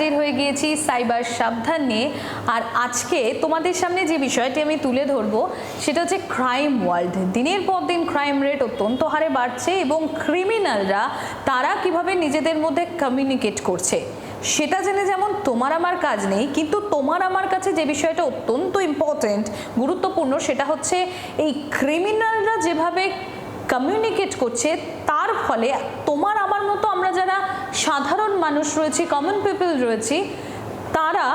হাজির হয়ে গিয়েছি সাইবার সাবধান নিয়ে। আর আজকে তোমাদের সামনে যে বিষয়টি আমি তুলে ধরবো সেটা হচ্ছে ক্রাইম ওয়ার্ল্ড। দিনের পর দিন ক্রাইম রেট অত্যন্ত হারে বাড়ছে এবং ক্রিমিনালরা তারা কিভাবে নিজেদের মধ্যে কমিউনিকেট করছে সেটা জেনে যেমন তোমার আমার কাজ নেই, কিন্তু তোমার আমার কাছে যে বিষয়টা অত্যন্ত ইম্পর্টেন্ট, গুরুত্বপূর্ণ, সেটা হচ্ছে এই ক্রিমিনালরা যেভাবে কমিউনিকেট করছে তার ফলে তোমার আমার মতো আমরা যারা সাধারণ মানুষ রয়েছি, কমন পিপল রয়েছি, তারা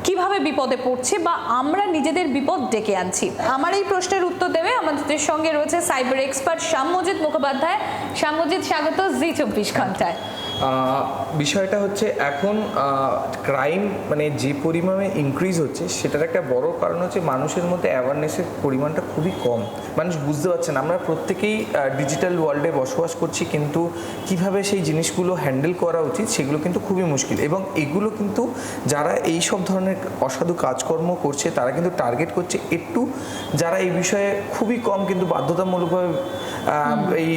কিভাবে বিপদে পড়ছে বা আমরা নিজেদের বিপদ ডেকে আনছি। আমার এই প্রশ্নের উত্তর দেবে আমাদের সঙ্গে রয়েছে সাইবার এক্সপার্ট শ্যামজিৎ মুখোপাধ্যায়। শ্যামজিৎ, স্বাগত জি24 ঘন্টায়। বিষয়টা হচ্ছে এখন ক্রাইম মানে যে পরিমাণে ইনক্রিজ হচ্ছে সেটার একটা বড় কারণ হচ্ছে মানুষের মধ্যে অ্যাওয়ারনেসের পরিমাণটা খুবই কম। মানুষ বুঝতে পারছে না। আমরা প্রত্যেকেই ডিজিটাল ওয়ার্ল্ডে বসবাস করছি, কিন্তু কিভাবে সেই জিনিসগুলো হ্যান্ডেল করা উচিত সেগুলো কিন্তু খুবই মুশকিল। এবং এগুলো কিন্তু যারা এই সব ধরনের অসাধু কাজকর্ম করছে তারা কিন্তু টার্গেট করছে একটু যারা এই বিষয়ে খুবই কম কিন্তু বাধ্যতামূলকভাবে এই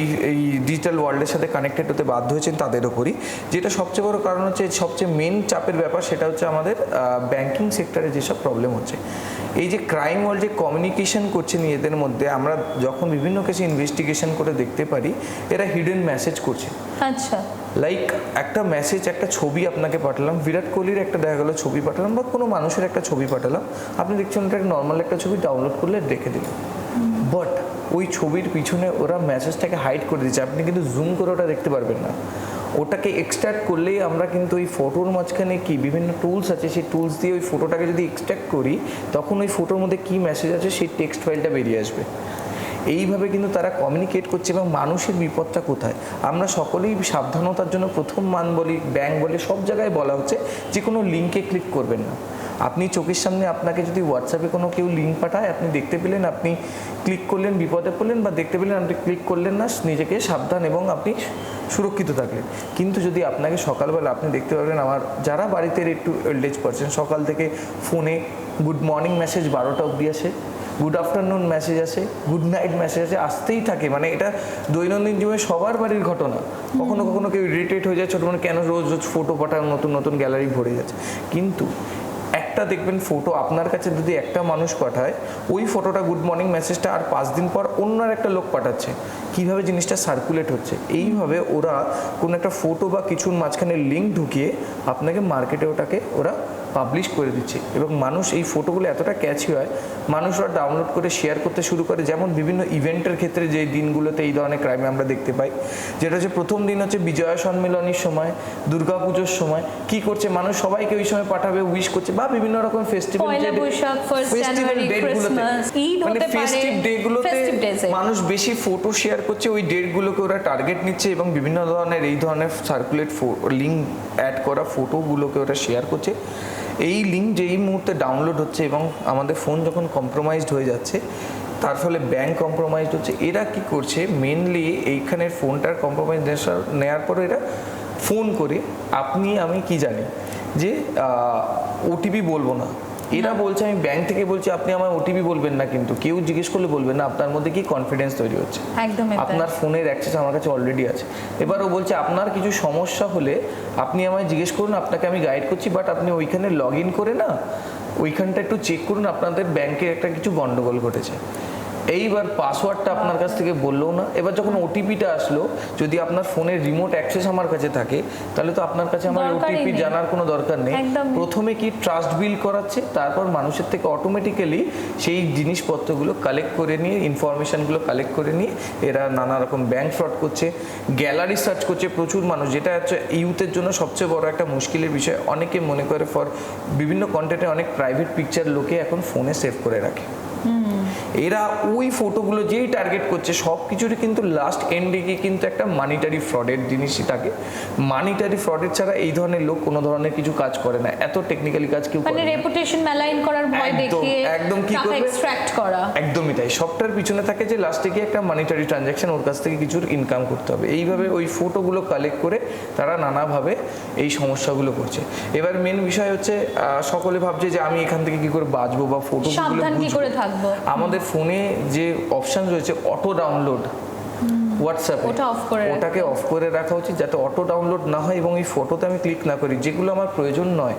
ডিজিটাল ওয়ার্ল্ডের সাথে কানেক্টেড হতে বাধ্য হয়েছেন তাদের ওপরই। যেটা সবচেয়ে বড় কারণ হচ্ছে, সবচেয়ে মেন চাপের ব্যাপার সেটা হচ্ছে আমাদের ব্যাংকিং সেক্টরে যেসব প্রবলেম হচ্ছে। এই যে ক্রাইম ওয়ার্ল্ড যে কমিউনিকেশন করছে নিজেদের মধ্যে, আমরা যখন বিভিন্ন কেসে ইনভেস্টিগেশন করে দেখতে পারি এরা হিডেন মেসেজ করছে। আচ্ছা, লাইক একটা মেসেজ, একটা ছবি আপনাকে পাঠালাম, বিরাট কোহলির একটা দেখা গেলো ছবি পাঠালাম বা কোনো মানুষের একটা ছবি পাঠালাম, আপনি দেখছেন ওটা নর্মাল একটা ছবি ডাউনলোড করলে রেখে দিল, বাট ওই ছবির পিছনে ওরা মেসেজটাকে হাইড করে দিচ্ছে। আপনি কিন্তু জুম করে ওটা দেখতে পারবেন না। ওটাকে এক্সট্র্যাক্ট করলেই আমরা কিন্তু ওই ফটোর মাঝখানে কি বিভিন্ন টুলস আছে, সেই টুলস দিয়ে ওই ফটোটাকে যদি এক্সট্র্যাক্ট করি তখন ওই ফটোর মধ্যে কী মেসেজ আছে সেই টেক্সট ফাইলটা বেরিয়ে আসবে। এইভাবে কিন্তু তারা কমিউনিকেট করছে। এবং মানুষের বিপদটা কোথায়, আমরা সকলেই সাবধানতার জন্য প্রথম মান বলি, ব্যাংক বলি, সব জায়গায় বলা হচ্ছে যে কোনো লিঙ্কে ক্লিক করবেন না। আপনি চোখের সামনে আপনাকে যদি হোয়াটসঅ্যাপে কোনো কেউ লিঙ্ক পাঠায়, আপনি দেখতে পেলেন, আপনি ক্লিক করলেন, বিপদে পড়লেন, বা দেখতে পেলেন আপনি ক্লিক করলেন না, নিজেকে সাবধান এবং আপনি সুরক্ষিত থাকলেন। কিন্তু যদি আপনাকে সকালবেলা আপনি দেখতে পাবেন, আমার যারা বাড়িতে একটু ওল্ড এজ পারসন, সকাল থেকে ফোনে গুড মর্নিং মেসেজ 12টা অবধি আসে, গুড আফটারনুন মেসেজ আসে, গুড নাইট মেসেজ আসে, আসতেই থাকে। মানে এটা দৈনন্দিন জীবনে সবার বাড়ির ঘটনা। কখনো কখনো কেউ ইরিটেট হয়ে যায়, ছোটো মানে কেন রোজ রোজ ফটো পাঠান, নতুন নতুন গ্যালারি ভরে যাচ্ছে। কিন্তু একটা দেখবেন ফটো আপনার কাছে যদি একটা মানুষ পাঠায়, ওই ফটোটা গুড মর্নিং মেসেজটা আর 5 দিন পর অন্য একটা লোক পাঠাচ্ছে। কিভাবে জিনিসটা সার্কুলেট হচ্ছে, এইভাবে ওরা কোনো একটা ফটো বা কিছুর মাঝখানে লিঙ্ক ঢুকিয়ে আপনাকে মার্কেটে ওটাকে ওরা পাবলিশ করে দিচ্ছে। এবং মানুষ এই ফটোগুলো এতটা ক্যাচি হয়, মানুষ ওরা ডাউনলোড করে শেয়ার করতে শুরু করে। যেমন বিভিন্ন ইভেন্টের ক্ষেত্রে যে দিনগুলোতে এই ধরনের ক্রাইমে আমরা দেখতে পাই, যেটা হচ্ছে প্রথম দিন হচ্ছে বিজয়া সম্মেলনের সময়, দুর্গাপুজোর সময় কি করছে মানুষ, সবাইকে ওই সময় পাঠাবে, উইশ করছে, বা বিভিন্ন রকম ফেস্টিভ্যাল মানে ফেস্টিভ ডেগুলোতে মানুষ বেশি ফটো শেয়ার করছে, ওই ডেটগুলোকে ওরা টার্গেট নিচ্ছে এবং বিভিন্ন ধরনের এই ধরনের সার্কুলেট লিঙ্ক অ্যাড করা ফটোগুলোকে ওরা শেয়ার করছে। এই লিঙ্ক যেই মুহূর্তে ডাউনলোড হচ্ছে এবং আমাদের ফোন যখন কম্প্রোমাইজড হয়ে যাচ্ছে, তার ফলে ব্যাংক কম্প্রোমাইজড হচ্ছে। এরা কি করছে মেনলি, এইখানের ফোনটার কম্প্রোমাইজ নেওয়ার পরে এরা ফোন করে, আপনি আমি কি জানি যে ওটিপি বলবো না, এরা বলছে আমি ব্যাংক থেকে বলছি আপনি আমার ওটিপি বলবেন না, কিন্তু কেউ জিজ্ঞেস করলে বলবেন না। আপনার মধ্যে কি কনফিডেন্স তৈরি হচ্ছে, আপনার ফোনের অ্যাক্সেস আমার কাছে অলরেডি আছে। এবার ও বলছে আপনার কিছু সমস্যা হলে আপনি আমায় জিজ্ঞেস করুন, আপনাকে আমি গাইড করছি, বাট আপনি ওইখানে লগ ইন করে না ওইখানটা একটু চেক করুন, আপনাদের ব্যাংকের একটা কিছু গন্ডগোল ঘটেছে। এইবার পাসওয়ার্ডটা আপনার কাছ থেকে বললো না। এবার যখন ওটিপিটা আসলো, যদি আপনার ফোনের রিমোট অ্যাক্সেস আমার কাছে থাকে, তাহলে তো আপনার কাছে আমার ওটিপি জানার কোনো দরকার নেই। প্রথমে কি ট্রাস্ট বিল্ড করাচ্ছে, তারপর মানুষের থেকে অটোমেটিক্যালি সেই জিনিসপত্রগুলো কালেক্ট করে নিয়ে, ইনফরমেশনগুলো কালেক্ট করে নিয়ে এরা নানা রকম ব্যাংক ফ্রড করছে, গ্যালারি সার্চ করছে প্রচুর মানুষ, যেটা হচ্ছে ইউথের জন্য সবচেয়ে বড় একটা মুশকিলের বিষয়। অনেকে মনে করে ফর বিভিন্ন কন্টেন্টে অনেক প্রাইভেট পিকচার লোকে এখন ফোনে সেভ করে রাখে। এরা ওই ফটোগুলো যেই টার্গেট করছে সব কিছুরই কিন্তু লাস্ট এন্ডে গিয়ে কিন্তু একটা মানিটারি ফ্রডের জিনিসই থাকে। মানিটারি ফ্রডের ছাড়া এই ধরনের লোক কোনো ধরনের কিছু কাজ করে না, এত টেকনিক্যালি কাজ কেউ করে না। মানে রেপুটেশন ম্যালাইন করার ভয় দেখিয়ে একদম কি করবে, এক্সট্রাক্ট করা, একদমই তাই। সবটার পিছনে থাকে যে লাস্টে গিয়ে একটা মানিটারি ট্রানজ্যাকশন, ওর কাছ থেকে কিছুর ইনকাম করতে হবে। এইভাবে ওই ফটোগুলো কালেক্ট করে তারা নানাভাবে এই সমস্যাগুলো করছে। এবার মেন বিষয় হচ্ছে সকলে ভাবছে যে আমি এখান থেকে কি করে বাঁচবো বা ফটোগুলো কি করে থাকবো। আমাদের ফোনে যে অপশন রয়েছে অটো ডাউনলোড, হোয়াটসঅ্যাপে ওটা off করে রাখতে ওটাকে অফ করে রাখা উচিত, যাতে অটো ডাউনলোড না হয় এবং এই ফটোতে আমি ক্লিক না করি যেগুলো আমার প্রয়োজন নয়।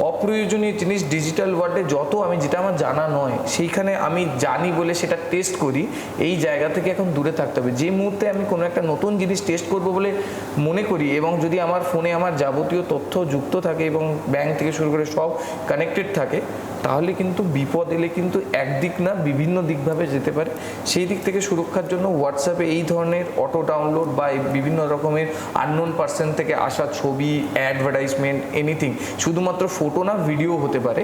অপ্রয়োজনীয় জিনিস ডিজিটাল ওয়ার্ল্ডে যত আমি যেটা আমার জানা নয় সেইখানে আমি জানি বলে সেটা টেস্ট করি, এই জায়গা থেকে এখন দূরে থাকতে হবে। যে মুহূর্তে আমি কোনো একটা নতুন জিনিস টেস্ট করব বলে মনে করি এবং যদি আমার ফোনে আমার যাবতীয় তথ্য যুক্ত থাকে এবং ব্যাংক থেকে শুরু করে সব কানেক্টেড থাকে, তাহলে কিন্তু বিপদ এলে কিন্তু একদিক না বিভিন্ন দিকভাবে যেতে পারে। সেই দিক থেকে সুরক্ষার জন্য হোয়াটসঅ্যাপে এই ধরনের অটো ডাউনলোড বা এই বিভিন্ন রকমের আননোন পার্সন থেকে আসা ছবি, অ্যাডভার্টাইজমেন্ট, এনিথিং, শুধুমাত্র ফটো না ভিডিও হতে পারে,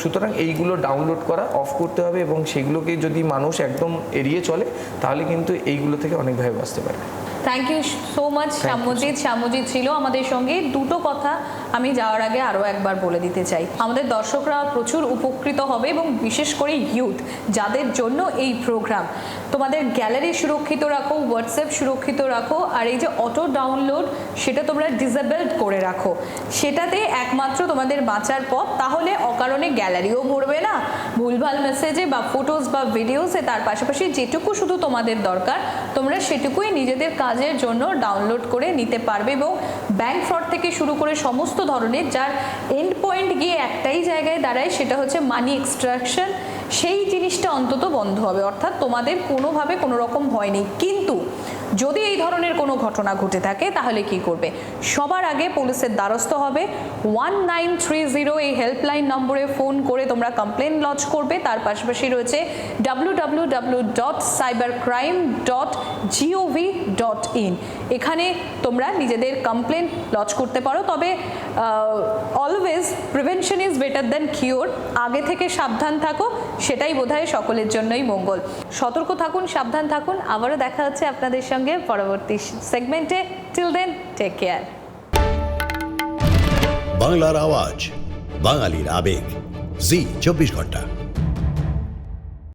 সুতরাং এইগুলো ডাউনলোড করা অফ করতে হবে এবং সেগুলোকে যদি মানুষ একদম এড়িয়ে চলে তাহলে কিন্তু এইগুলো থেকে অনেকভাবে বাঁচতে পারে। Thank you so much Shyamjit ছিল আমাদের সঙ্গে। দুটো কথা আমি যাওয়ার আগে আরও একবার বলে দিতে চাই, আমাদের দর্শকরা প্রচুর উপকৃত হবে এবং বিশেষ করে ইউথ যাদের জন্য এই প্রোগ্রাম। তোমাদের গ্যালারি সুরক্ষিত রাখো, হোয়াটসঅ্যাপ সুরক্ষিত রাখো, আর এই যে অটো ডাউনলোড সেটা তোমরা ডিসেবলড করে রাখো, সেটাতে একমাত্র তোমাদের বাঁচার পথ। তাহলে অকারণে গ্যালারিও ভরবে না ভুলভাল মেসেজে বা ফটোস বা ভিডিওসে। তার পাশাপাশি যেটুকু শুধু তোমাদের দরকার তোমরা সেটুকুই নিজেদের কাজের জন্য ডাউনলোড করে নিতে পারবে। এবং ব্যাংক ফ্রড থেকে শুরু করে সমস্ত ধরনের যার এন্ড পয়েন্ট গিয়ে একটাই জায়গায় দাঁড়ায়, সেটা হচ্ছে মানি এক্সট্রাকশন, সেই জিনিসটা অন্তত বন্ধ হবে। অর্থাৎ তোমাদের কোনোভাবে কোনো রকম ভয় নেই। কিন্তু যদি এই ধরনের কোনো ঘটনা ঘটে থাকে তাহলে কি করবে? সবার আগে পুলিশের দ্বারস্থ হবে। 1930 এই হেল্পলাইন নম্বরে ফোন করে তোমরা কমপ্লেন লজ করবে। তার পাশাপাশি রয়েছে www.cybercrime.gov.in, এখানে তোমরা নিজেদের কমপ্লেন লজ করতে পারো। তবে always prevention is better than cure, আগে থেকে সাবধান থাকো, সেটাই বোধহয় সকলের জন্যই মঙ্গল। সতর্ক থাকুন, সাবধান থাকুন। আবারও দেখা হচ্ছে আপনাদের সঙ্গে পরবর্তী সেগমেন্টে। Till then, take care. বাংলার আওয়াজ, বাঙালির আবেগ, জি 24 ঘন্টা।